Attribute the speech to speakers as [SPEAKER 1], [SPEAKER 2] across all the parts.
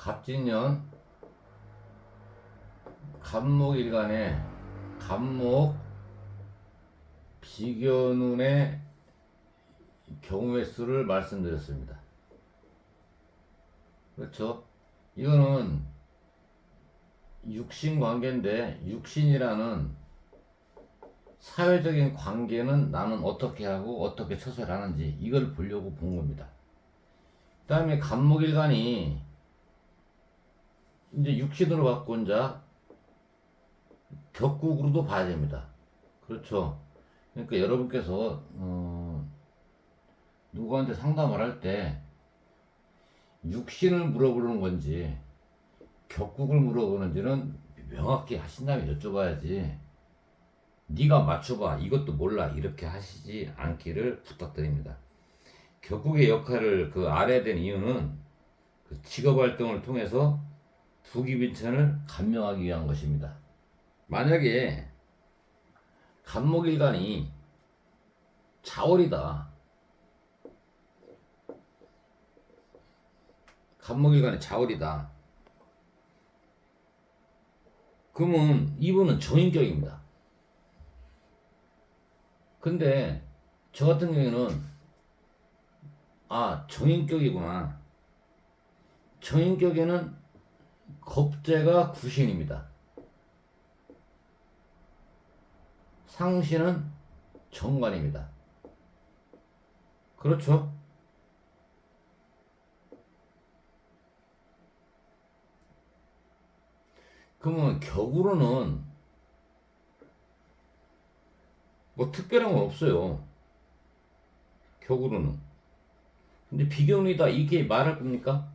[SPEAKER 1] 갑진년 갑목일간의 갑목 비견운의 경우의 수를 말씀드렸습니다. 그렇죠? 이거는 육신 관계인데, 육신이라는 사회적인 관계는 나는 어떻게 하고 어떻게 처소를 하는지 이걸 보려고 본 겁니다. 그 다음에 갑목일간이 이제 육신으로 바꾼 자 격국으로도 봐야 됩니다. 그렇죠? 그러니까 여러분께서 누구한테 상담을 할 때 육신을 물어보는 건지 격국을 물어보는지는 명확히 하신 다음에 여쭤봐야지, 네가 맞춰봐 이것도 몰라 이렇게 하시지 않기를 부탁드립니다. 격국의 역할을 알아야 된 이유는 직업활동을 통해서 부귀빈천을 감명하기 위한 것입니다. 만약에 갑목일간이 자월이다, 갑목일간이 자월이다, 그러면 이분은 정인격입니다. 근데 저 같은 경우에는 정인격이구나, 정인격에는 겁재가 구신입니다. 상신은 정관입니다. 그렇죠? 그러면 격으로는 뭐 특별한 건 없어요. 격으로는. 근데 비견이다 이렇게 말할 겁니까?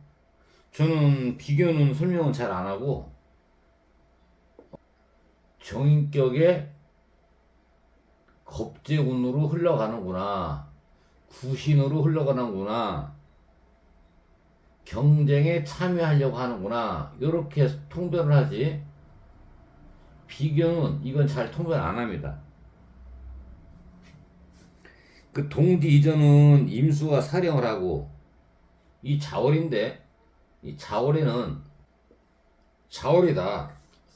[SPEAKER 1] 저는 비견은 설명은 잘 안 하고, 정인격의 겁재운으로 흘러가는구나, 구신으로 흘러가는구나, 경쟁에 참여하려고 하는구나, 이렇게 통변을 하지, 비견은 이건 잘 통변 안 합니다. 그 동지 이전은 임수가 사령을 하고, 이 자월인데, 이 자월에는 자월이다,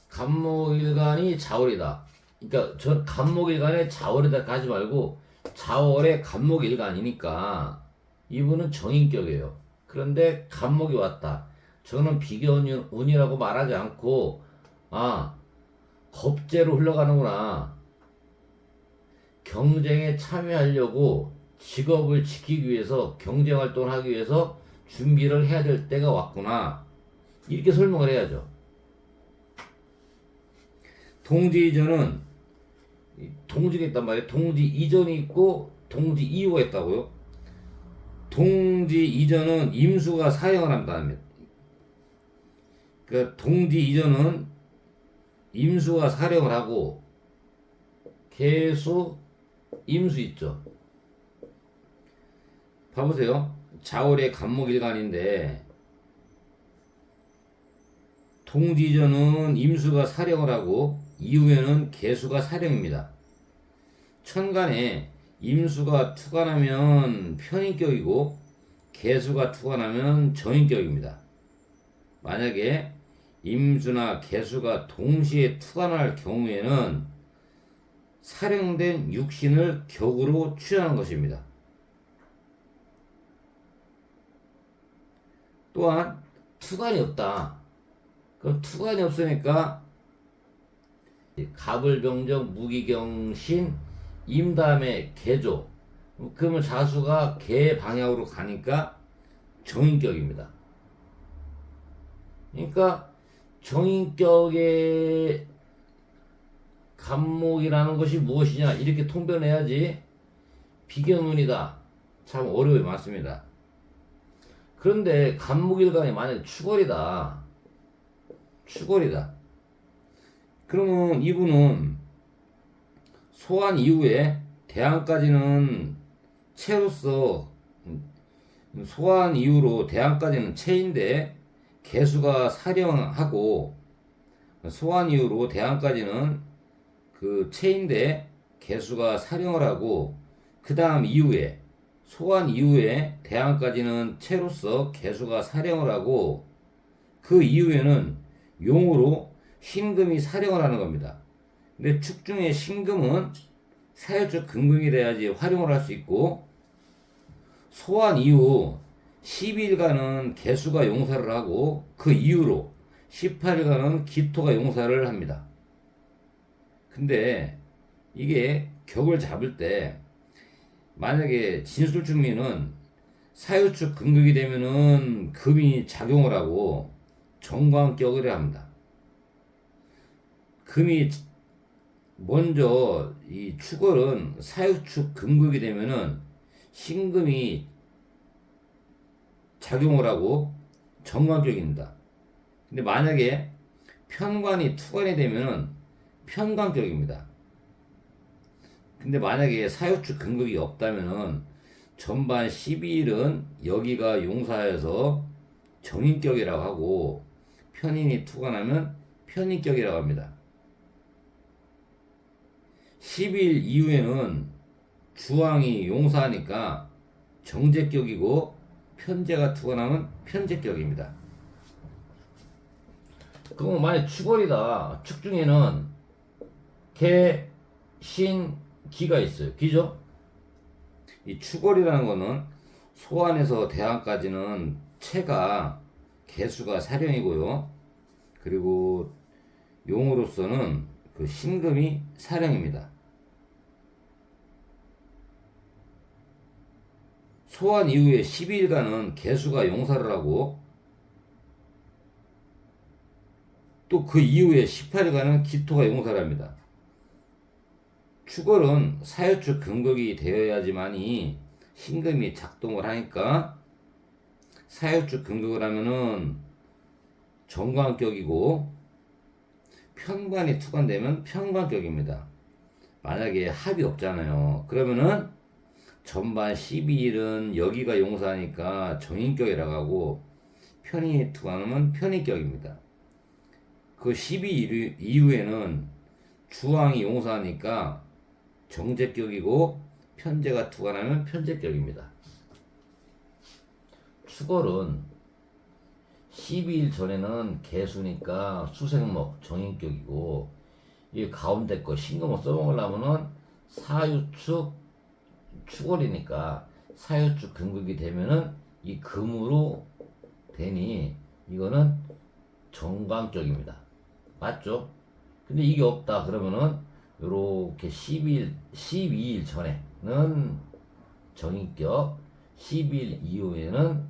[SPEAKER 1] 갑목일간이 자월이다, 그러니까 저 갑목일간의 자월이다 가지 말고 자월의 갑목일간이니까 이분은 정인격이에요. 그런데 갑목이 왔다, 저는 비견운이라고 말하지 않고 겁재로 흘러가는구나, 경쟁에 참여하려고, 직업을 지키기 위해서, 경쟁활동을 하기 위해서 준비를 해야 될 때가 왔구나, 이렇게 설명을 해야죠. 동지 이전은 동지가 있단 말이에요. 동지 이전이 있고 동지 이후가 있다고요. 동지 이전은 임수가 사형을 한다는, 그 동지 이전은 임수가 사령을 하고, 계수 임수 있죠. 봐보세요. 자월의 갑목일간인데 동지 이전은 임수가 사령을 하고 이후에는 계수가 사령입니다. 천간에 임수가 투관하면 편인격이고 계수가 투관하면 정인격입니다. 만약에 임수나 계수가 동시에 투관할 경우에는 사령된 육신을 격으로 취하는 것입니다. 또한 투관이 없다, 그럼 투관이 없으니까 갑을병정 무기경신 임 다음에 개조, 그러면 자수가 개 방향으로 가니까 정인격입니다. 그러니까 정인격의 갑목이라는 것이 무엇이냐 이렇게 통변해야지, 비견운이다 참 어려움이 많습니다. 그런데 갑목일간이 만약에 추월이다, 그러면 이분은 소환 이후에 대항까지는 체로서, 소환 이후로 대항까지는 체인데 개수가 사령하고, 소환 이후로 대항까지는 체인데 개수가 사령을 하고, 그 다음 이후에 소환 이후에 대항까지는 체로서 개수가 사령을 하고, 그 이후에는 용으로 신금이 사령을 하는 겁니다. 근데 축 중에 신금은 사유축 금극이 돼야지 활용을 할 수 있고, 소환 이후 12일간은 개수가 용사를 하고 그 이후로 18일간은 기토가 용사를 합니다. 근데 이게 격을 잡을 때 만약에 진술충미는 사유축 금극이 되면은 금이 작용을 하고 정관격을 합니다. 금이 먼저 이 축월은 사유축 금극이 되면은 신금이 작용을 하고 정관격입니다. 근데 만약에 편관이 투관이 되면은 편관격입니다. 근데 만약에 사유축 금극이 없다면은 전반 12일은 여기가 용사에서 정인격이라고 하고 편인이 투관하면 편인격이라고 합니다. 10일 이후에는 주왕이 용사하니까 정제격이고 편제가 투관하면 편제격입니다. 그럼 만약 축월이다. 축 중에는 개, 신, 기가 있어요. 기죠? 이 축월이라는 거는 소환에서 대항까지는 체가 개수가 사령이고요. 그리고 용으로서는 그 신금이 사령입니다. 소환 이후에 12일간은 개수가 용사를 하고 또 그 이후에 18일간은 기토가 용사를 합니다. 축월은 사유축 금극이 되어야지만이 신금이 작동을 하니까 사유축 금극을 하면은 정관격이고 편관이 투관되면 편관격입니다. 만약에 합이 없잖아요. 그러면은 전반 12일은 여기가 용사니까 정인격이라고 하고 편인이 투관하면 편인격입니다. 그 12일 이후에는 주왕이 용사니까 정제격이고 편제가 투관하면 편제격입니다. 축월은 12일 전에는 개수니까 수생목 정인격이고 이 가운데 거 신금을 써먹으려면은 사유축 축월이니까 사유축 금극이 되면은 이 금으로 되니 이거는 정관격입니다. 맞죠? 근데 이게 없다 그러면은 요렇게 12일 전에는 정인격, 10일 이후에는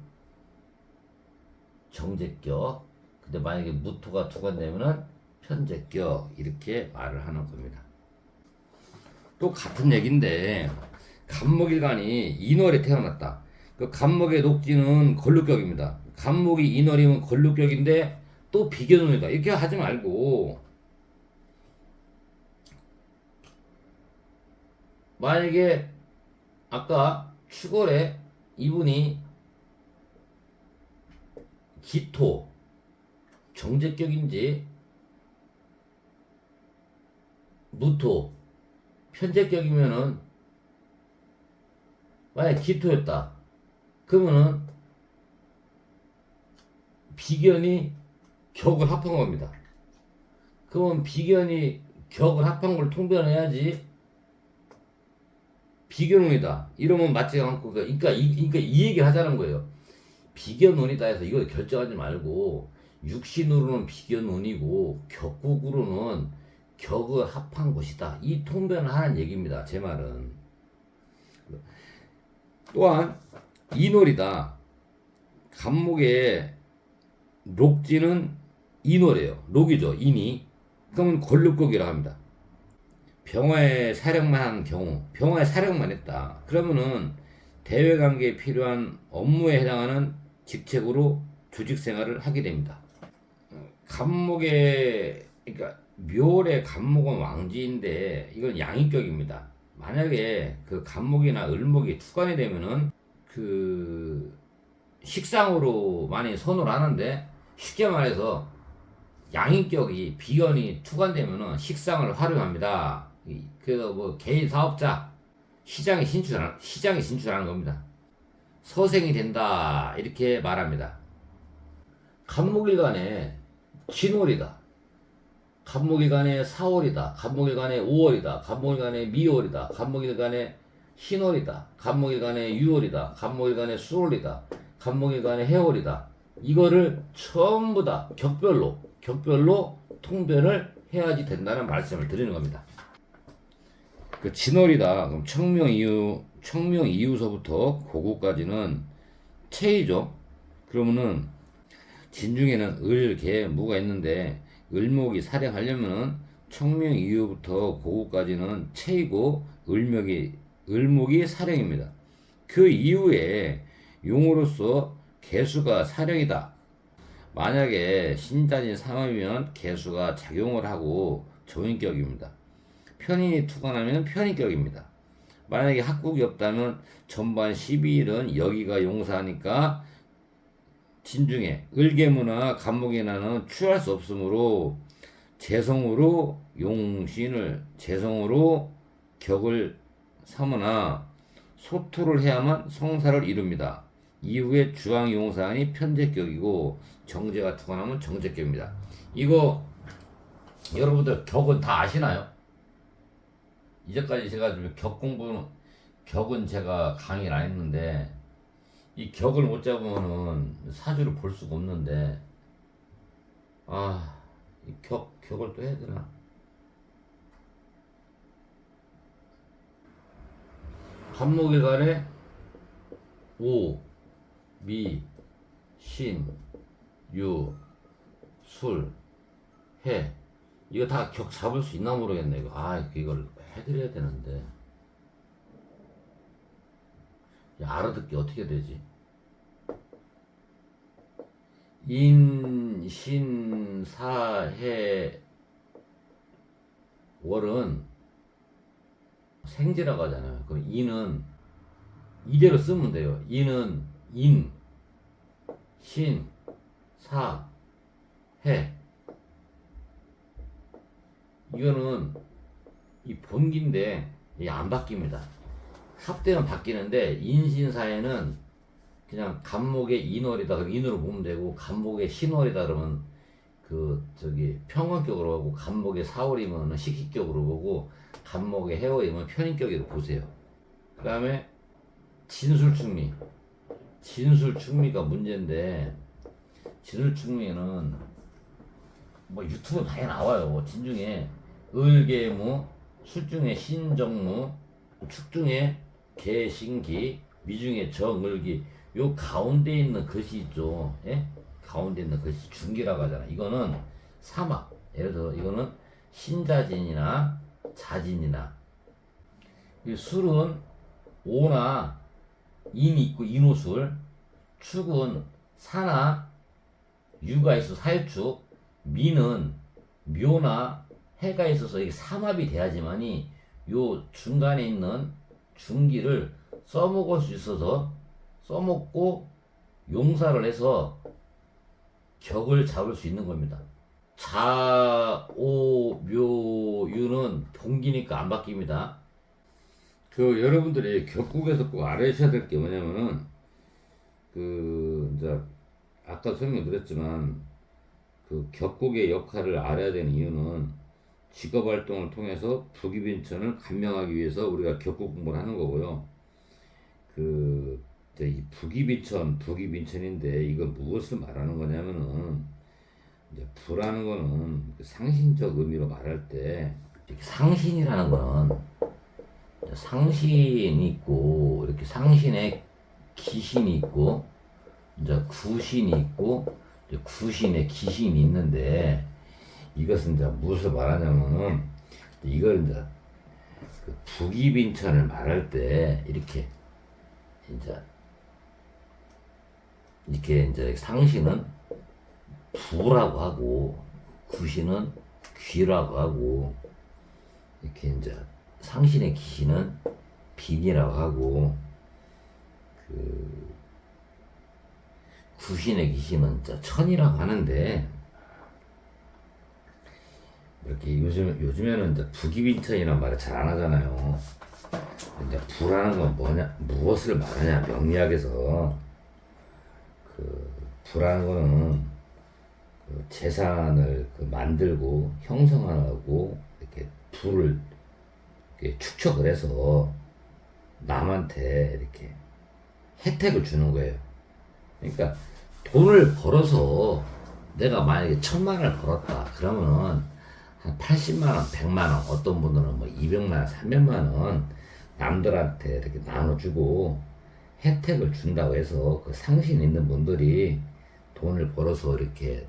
[SPEAKER 1] 정제격, 근데 만약에 무토가 투관되면은 편제격, 이렇게 말을 하는 겁니다. 또 같은 얘기인데 간목일간이 인월에 태어났다. 그 간목의 녹지는 걸룩격입니다. 간목이 인월이면 걸룩격인데 또 비견운이다. 이렇게 하지 말고 만약에 아까 축월에 이분이 기토 정제격인지 무토 편제격이면은 만약 기토였다 그러면은 비견이 격을 합한 겁니다. 그러면 비견이 격을 합한 걸 통변해야지 비견운이다 이러면 맞지가 않고 그러니까 이 얘기를 하자는 거예요. 비견운이다 해서 이거 결정하지 말고 육신으로는 비견운이고 격국으로는 격을 합한 것이다. 이 통변을 하는 얘기입니다. 제 말은. 또한 인월이다. 간목의 록지는 인월이에요. 록이죠. 인이. 그러면 걸룩격이라고 합니다. 병화에 사령만 한 경우, 병화에 사령만 했다. 그러면은 대외관계에 필요한 업무에 해당하는 직책으로 조직 생활을 하게 됩니다. 간목의 그러니까 묘의 간목은 왕지인데 이건 양인격입니다. 만약에 그 간목이나 을목이 투관이 되면은 그 식상으로 많이 선호를 하는데 쉽게 말해서 양인격이 비견이 투관되면은 식상을 활용합니다. 그래서 뭐 개인 사업자 시장에 진출하는 겁니다. 서생이 된다 이렇게 말합니다. 간목일간에 진월이다. 간목일간에 4월이다. 간목일간에 5월이다. 간목일간에 미월이다. 간목일간에 신월이다. 간목일간에 6월이다. 간목일간에 수월이다. 간목일간에 해월이다. 이거를 전부 다 격별로 통변을 해야지 된다는 말씀을 드리는 겁니다. 그 진월이다. 그럼 청명 이후서부터 고구까지는 체이죠. 그러면은 진중에는 을, 개, 무가 있는데 을목이 살행하려면은 청명 이후부터 고구까지는 체이고 을목이 살행입니다. 그 이후에 용으로서 개수가 살행이다. 만약에 신자진 삼합이면 개수가 작용을 하고 조인격입니다. 편인이 투관하면 편인격입니다. 만약에 합국이 없다면 전반 12일은 여기가 용사니까 진중에 을계무나 간목이나는 취할 수 없으므로 재성으로 용신을 재성으로 격을 삼으나 소토를 해야만 성사를 이룹니다. 이후에 주왕용사안이 편제격이고 정제가 투관하면 정제격입니다. 이거 여러분들 격은 다 아시나요? 이제까지 제가 좀 격은 제가 강의를 안 했는데 이 격을 못 잡으면은 사주를 볼 수가 없는데 이 격을 또 해야 되나? 간목일간에 오, 미, 신, 유, 술, 해 이거 다 격 잡을 수 있나 모르겠네. 이걸 해드려야 되는데 알아듣기 어떻게 되지? 인, 신, 사, 해, 월은 생지라고 하잖아요. 그럼 인은 이대로 쓰면 돼요. 인은 인, 신, 사, 해. 이거는 이 본기인데 이게 안 바뀝니다. 합되면 바뀌는데 인신사에는 그냥 간목의 인월이다 그럼 인으로 보면 되고 간목의 신월이다 그러면 평원격으로 하고 간목의 사월이면 식식격으로 보고 간목의 해월이면 편인격으로 보세요. 그 다음에 진술충미가 문제인데 진술충미는 뭐 유튜브 많이 나와요. 진중에 을계무, 술중에 신정무, 축중에 개신기, 미중에 정을기. 요 가운데 있는 것이 있죠. 예? 가운데 있는 것이 중기라고 하잖아. 이거는 사막. 예를 들어 이거는 신자진이나 자진이나. 이 술은 오나 인이 있고 인오술. 축은 사나 유가 있어 사유축. 미는 묘나 해가 있어서 이게 삼합이 돼야지만이 요 중간에 있는 중기를 써먹을 수 있어서 써먹고 용사를 해서 격을 잡을 수 있는 겁니다. 자, 오, 묘, 유는 본기니까 안 바뀝니다. 여러분들이 격국에서 꼭 알아셔야 될 게 뭐냐면은 이제 아까 설명드렸지만 격국의 역할을 알아야 되는 이유는 직업활동을 통해서 부기빈천을 감명하기 위해서 우리가 격국 공부를 하는 거고요. 이 부기빈천인데 이건 무엇을 말하는 거냐면은 이제 부라는 거는 상신적 의미로 말할 때 상신이라는 거는 상신이 있고 이렇게 상신에 기신이 있고 이제 구신이 있고 이제 구신에 기신이 있는데 이것은 이제 무엇을 말하냐면은 이걸 이제 부기빈천을 말할 때 이렇게 이제 상신은 부라고 하고 구신은 귀라고 하고 이렇게 이제 상신의 기신은 빈이라고 하고 구신의 기신은 천이라고 하는데 이렇게 요즘에는 이제 부기빈천이라는 말을 잘 안 하잖아요. 이제 부라는 건 뭐냐, 무엇을 말하냐, 명리학에서 부라는 거는 재산을 만들고 형성하고 이렇게 부를 이렇게 축적을 해서 남한테 이렇게 혜택을 주는 거예요. 그러니까 돈을 벌어서 내가 만약에 1,000만 원을 벌었다 그러면은 한 80만 원, 100만 원, 어떤 분들은 뭐 200만 원, 300만 원 남들한테 이렇게 나눠주고 혜택을 준다고 해서 그 상신 있는 분들이 돈을 벌어서 이렇게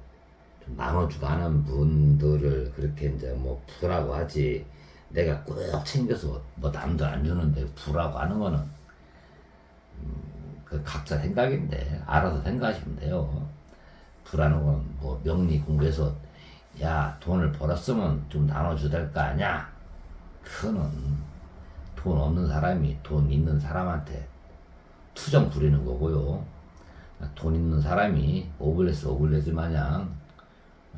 [SPEAKER 1] 좀 나눠주고 하는 분들을 그렇게 이제 뭐 부라고 하지, 내가 꼭 챙겨서 뭐 남들 안 주는데 부라고 하는 거는 그 각자 생각인데 알아서 생각하시면 돼요. 부라는 건 뭐 명리 공부해서 야 돈을 벌었으면 좀 나눠줘야 될 거 아니야. 그거는 돈 없는 사람이 돈 있는 사람한테 투정 부리는 거고요. 돈 있는 사람이 오블레스 마냥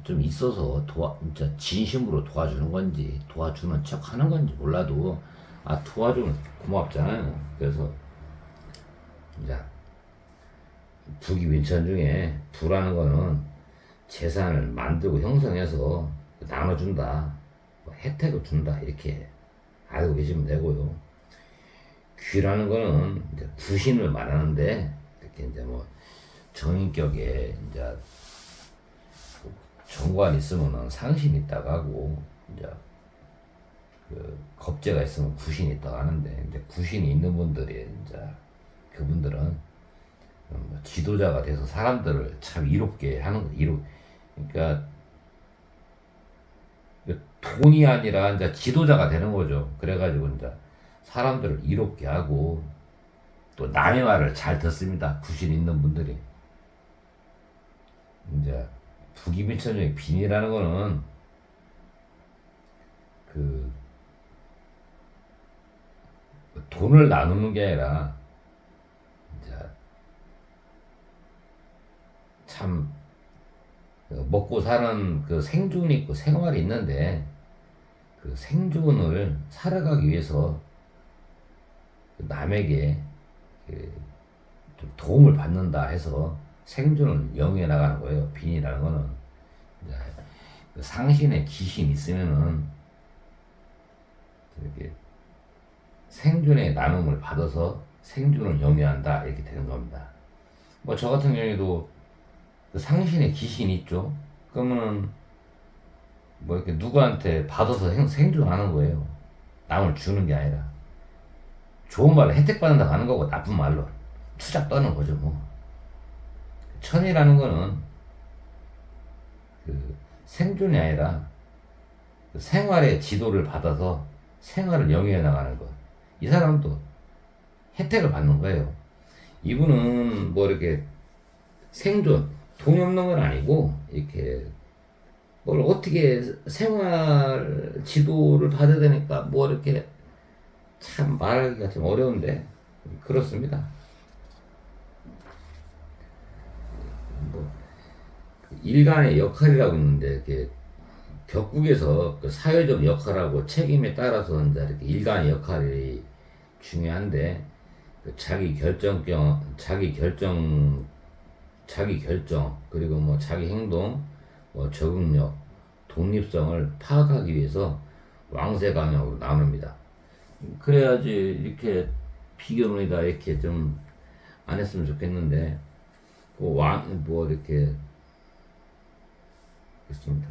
[SPEAKER 1] 좀 있어서 진짜 진심으로 도와주는 건지 도와주는 척 하는 건지 몰라도 도와주면 고맙잖아요. 그래서 이제 부귀민천 중에 부라는 거는 재산을 만들고 형성해서 나눠준다, 뭐 혜택을 준다 이렇게 알고 계시면 되고요. 귀라는 거는 이제 구신을 말하는데 이렇게 이제 뭐 정인격에 이제 정관 있으면은 상신이 있다고 하고 이제 그 겁재가 있으면 구신이 있다고 하는데, 이제 구신이 있는 분들이 이제 그분들은 뭐 지도자가 돼서 사람들을 참 이롭게 하는 거. 그러니까 돈이 아니라 이제 지도자가 되는 거죠. 그래가지고 이제 사람들을 이롭게 하고 또 남의 말을 잘 듣습니다. 구신 있는 분들이. 이제 부귀민천중의 빈이라는 거는 그 돈을 나누는 게 아니라 이제 참 먹고 사는 그 생존이 있고 생활이 있는데, 그 생존을 살아가기 위해서 남에게 좀 도움을 받는다 해서 생존을 영위해 나가는 거예요. 빈이라는 거는 이제 그 상신의 귀신이 있으면은 이렇게 생존의 나눔을 받아서 생존을 영위한다 이렇게 되는 겁니다. 뭐 저 같은 경우에도 그 상신의 귀신이 있죠. 그러면은 뭐 이렇게 누구한테 받아서 생존하는 거예요. 남을 주는 게 아니라 좋은 말로 혜택 받는다고 하는 거고, 나쁜 말로 투잡 떠는 거죠. 뭐 천이라는 거는 그 생존이 아니라 그 생활의 지도를 받아서 생활을 영위해 나가는 거. 이 사람도 혜택을 받는 거예요. 이분은 뭐 이렇게 생존, 돈이 없는 건 아니고 이렇게 뭘 어떻게 생활 지도를 받아야 되니까 뭐 이렇게 참 말하기가 좀 어려운데 그렇습니다. 뭐 일간의 역할이라고 있는데, 이렇게 격국에서 그 사회적 역할하고 책임에 따라서 이제 이렇게 일간의 역할이 중요한데, 그 자기 결정, 그리고 뭐 자기 행동, 뭐 적응력, 독립성을 파악하기 위해서 왕세 강령으로 나눕니다. 그래야지 이렇게 비교문이다 이렇게 좀 안 했으면 좋겠는데, 뭐 이렇게 그렇습니다.